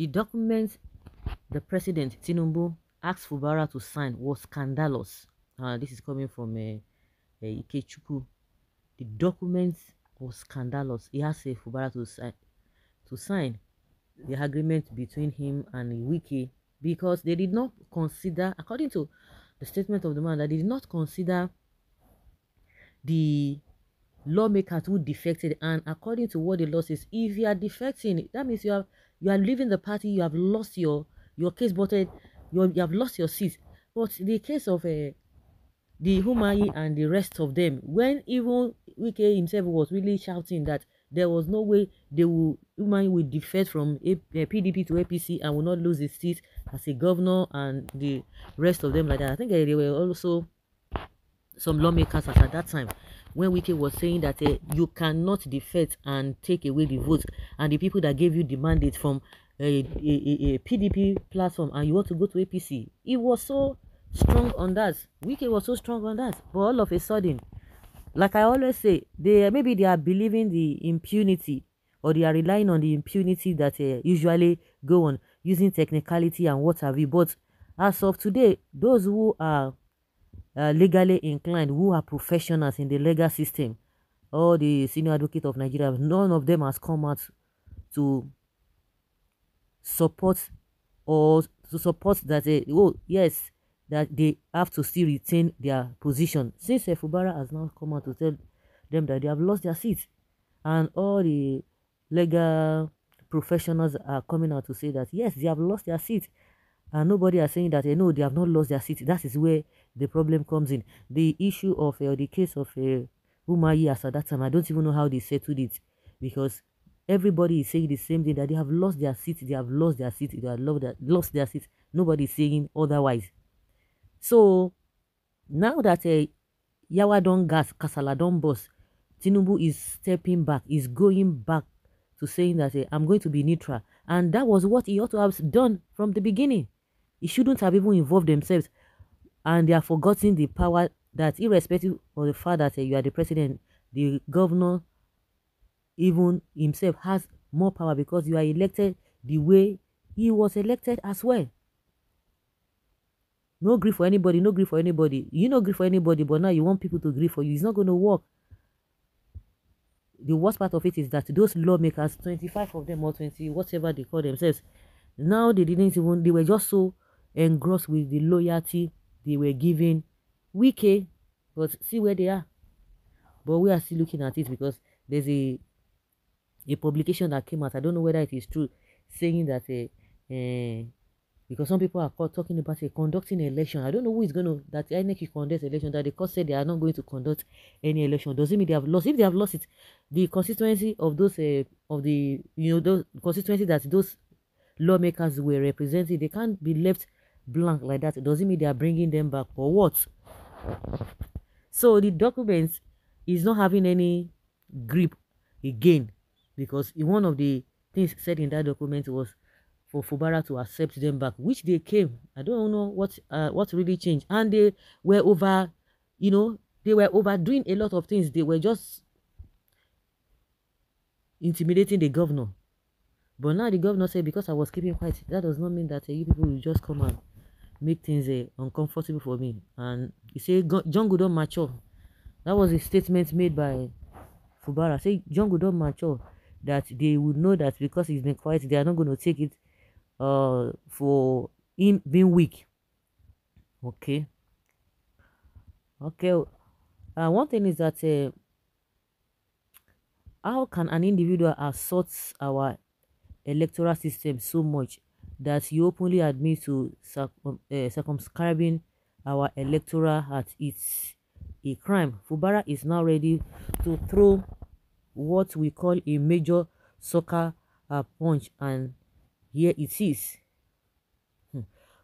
The document the president, Tinubu, asked Fubara to sign was scandalous. This is coming from Ikechukwu. The document was scandalous. He asked Fubara to sign the agreement between him and Wike because they did not consider, according to the statement of the man, that they did not consider the lawmakers who defected. And according to what the law says, if you are defecting, that means you are leaving the party, you have lost your case voted, you have lost your seat. But the case of the Humayi and the rest of them, when even Wike himself was really shouting that there was no way Humayi will defect from PDP to APC and will not lose his seat as a governor, and the rest of them like that. I think they were also some lawmakers at that time when Wike was saying that you cannot defect and take away the votes, and the people that gave you the mandate from a PDP platform and you want to go to APC. He was so strong on that. Wike was so strong on that. But all of a sudden, like I always say, maybe they are believing the impunity, or they are relying on the impunity that usually go on using technicality and what have you. But as of today, those who are legally inclined, who are professionals in the legal system, or the senior advocate of Nigeria, none of them has come out to support that oh yes, that they have to still retain their position, since Fubara has now come out to tell them that they have lost their seats, and all the legal professionals are coming out to say that yes, they have lost their seat, and nobody are saying that no, they have not lost their seat. That is where the problem comes in. The issue of the case of Umahi, as at that time, I don't even know how they settled it, because everybody is saying the same thing, that they have lost their seat, they have lost their seat, they have lost their seat. Nobody is saying otherwise. So now that Yawa don gas, Kasala don boss, Tinubu is stepping back, is going back to saying that I'm going to be neutral, and that was what he ought to have done from the beginning. He shouldn't have even involved themselves, and they are forgetting the power that, irrespective of the fact that you are the president, the governor even himself has more power, because you are elected the way he was elected as well. No grief for anybody, no grief for anybody. You no grief for anybody, but now you want people to grieve for you. It's not going to work. The worst part of it is that those lawmakers, 25 of them or 20, whatever they call themselves, now they were just so engrossed with the loyalty they were giving Wike, but see where they are. But we are still looking at it, because there's a publication that came out, I don't know whether it is true, saying that because some people are talking about conducting an election. I don't know who is going to, that INEC conduct election, that the court said they are not going to conduct any election. Doesn't mean they have lost. If they have lost it, the constituency of those those constituency that those lawmakers were representing, they can't be left blank like that. It doesn't mean they are bringing them back or what. So the document is not having any grip again, because one of the things said in that document was for Fubara to accept them back, which they came. I don't know what really changed, and they were they were overdoing a lot of things. They were just intimidating the governor. But now the governor said, because I was keeping quiet, that does not mean that you people will just come and make things uncomfortable for me. And he said, John Goodon mature. That was a statement made by Fubara. Say John Goodon mature, that they would know that because he's been quiet, they are not going to take it for him being weak. Okay. One thing is that how can an individual assault our electoral system so much that he openly admits to circumscribing our electoral at it's a crime? Fubara is now ready to throw what we call a major soccer punch, and here it is.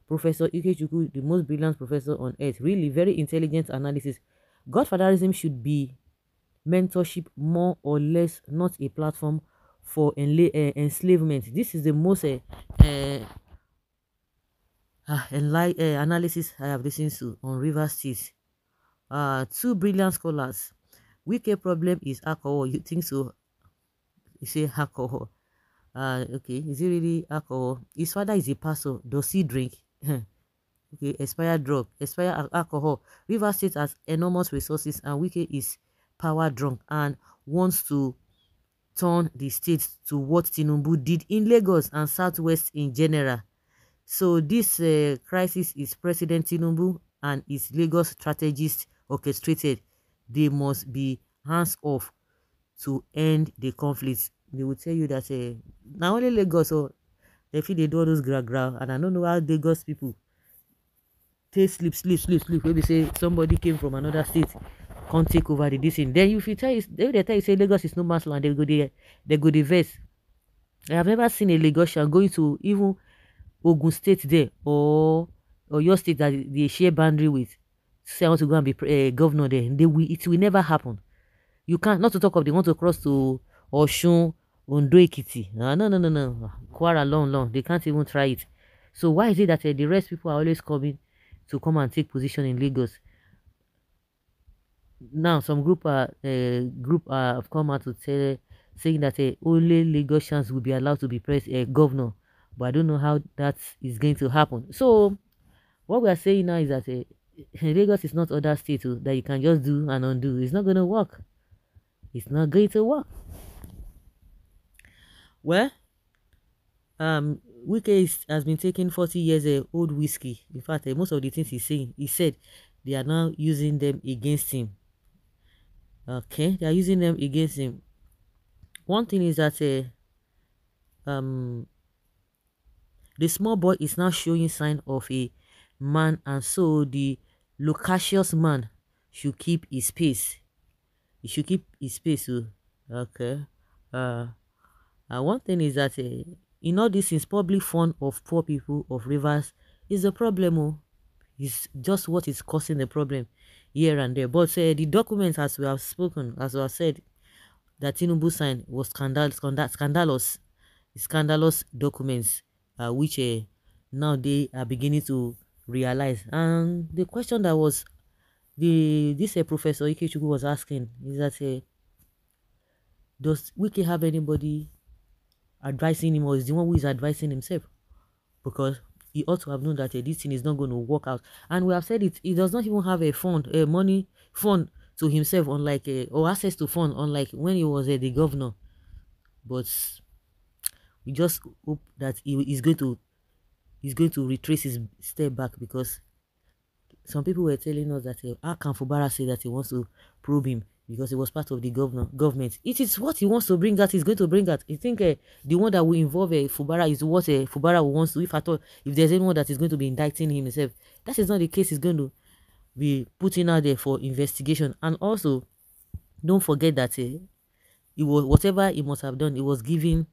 Professor Ikechukwu, the most brilliant professor on earth, really very intelligent analysis. Godfatherism should be mentorship, more or less, not a platform for enslavement. This is the most analysis I have listened to on River State. Two brilliant scholars. Wike problem is alcohol. You think so? You say alcohol. Okay, is it really alcohol? His father is a pastor. Does he drink? Okay, expired drug, expired alcohol. River State has enormous resources, and Wike is power drunk and wants to turn the state to what Tinubu did in Lagos and Southwest in general. So this crisis is President Tinubu and his Lagos strategists orchestrated. They must be hands off to end the conflict. They will tell you that now only Lagos, so they feel they do all those gra, and I don't know how Lagos people take sleep. Maybe say somebody came from another state, can't take over the this thing. Then if you tell you, they tell you say Lagos is no man's land, they go the verse. I have never seen a Lagosian going to even Ogun State there or your state that they share boundary with. Say I want to go and be governor there. It will never happen. You can't, not to talk of they want to cross to Oshun, Ondo Ekiti. No. Kwara long. They can't even try it. So why is it that the rest people are always coming to come and take position in Lagos? Now some group have come out to tell saying that only Lagosians will be allowed to be governor, but I don't know how that is going to happen. So what we are saying now is that Lagos is not other states that you can just do and undo. It's not going to work. It's not going to work. Well, Wike has been taking 40 years old whiskey. In fact, most of the things he's saying, he said they are now using them against him. Okay, they are using them against him. One thing is that the small boy is now showing sign of a man, and so the loquacious man should keep his pace. He should keep his pace. Okay. One thing is that in all this is public fund of poor people of rivers is a problem. It's just what is causing the problem here and there. But the documents, as we have spoken, as we have said, that Tinubu signed was scandalous documents, which now they are beginning to realize. And the question that was this Professor Ikechukwu was asking is that does Wike have anybody advising him, or is the one who is advising himself? Because he ought to have known that this thing is not going to work out. And we have said it, he does not even have a money fund to himself, unlike or access to fund, unlike when he was the governor. But we just hope that he is going to retrace his step back, because some people were telling us that how can Fubara say that he wants to probe him because he was part of the government. It is what he wants to bring out. He's going to bring out. I think the one that will involve Fubara is what Fubara wants to. If there's anyone that is going to be indicting himself, that is not the case. He's going to be putting out there for investigation. And also, don't forget that it was whatever he must have done. He was giving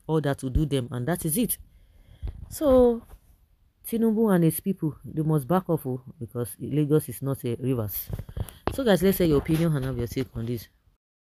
order to do them, and that is it. So Tinubu and his people, they must back off because Lagos is not a rivers. So guys, let's say your opinion and have your take on this.